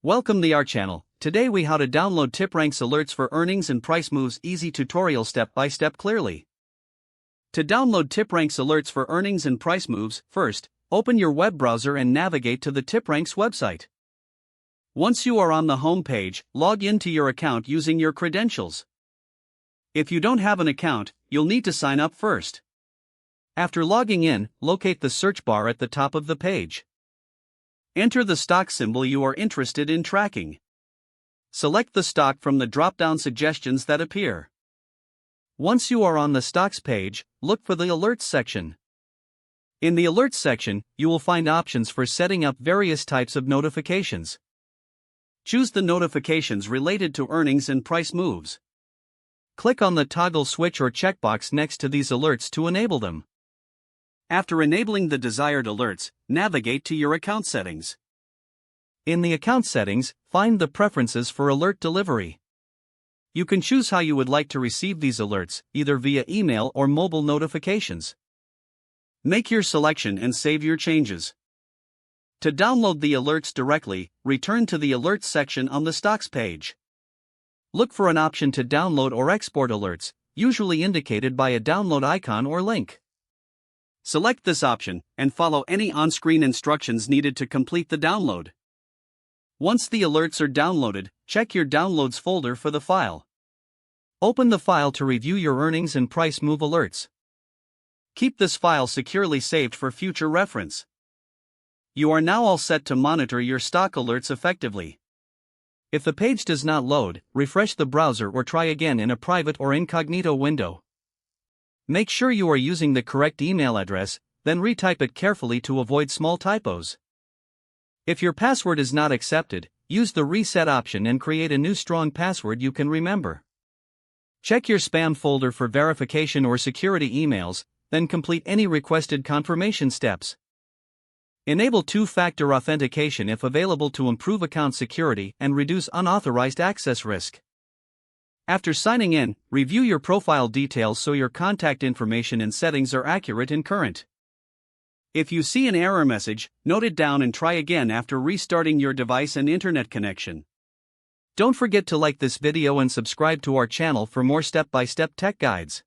Welcome to our channel. Today we how to download TipRanks alerts for earnings and price moves easy tutorial step by step clearly. To download TipRanks alerts for earnings and price moves, first, open your web browser and navigate to the TipRanks website. Once you are on the home page, log into your account using your credentials. If you don't have an account, you'll need to sign up first. After logging in, locate the search bar at the top of the page. Enter the stock symbol you are interested in tracking. Select the stock from the drop-down suggestions that appear. Once you are on the stocks page, look for the Alerts section. In the Alerts section, you will find options for setting up various types of notifications. Choose the notifications related to earnings and price moves. Click on the toggle switch or checkbox next to these alerts to enable them. After enabling the desired alerts, navigate to your account settings. In the account settings, find the preferences for alert delivery. You can choose how you would like to receive these alerts, either via email or mobile notifications. Make your selection and save your changes. To download the alerts directly, return to the Alerts section on the Stocks page. Look for an option to download or export alerts, usually indicated by a download icon or link. Select this option, and follow any on-screen instructions needed to complete the download. Once the alerts are downloaded, check your Downloads folder for the file. Open the file to review your earnings and price move alerts. Keep this file securely saved for future reference. You are now all set to monitor your stock alerts effectively. If the page does not load, refresh the browser or try again in a private or incognito window. Make sure you are using the correct email address, then retype it carefully to avoid small typos. If your password is not accepted, use the reset option and create a new strong password you can remember. Check your spam folder for verification or security emails, then complete any requested confirmation steps. Enable two-factor authentication if available to improve account security and reduce unauthorized access risk. After signing in, review your profile details so your contact information and settings are accurate and current. If you see an error message, note it down and try again after restarting your device and internet connection. Don't forget to like this video and subscribe to our channel for more step-by-step tech guides.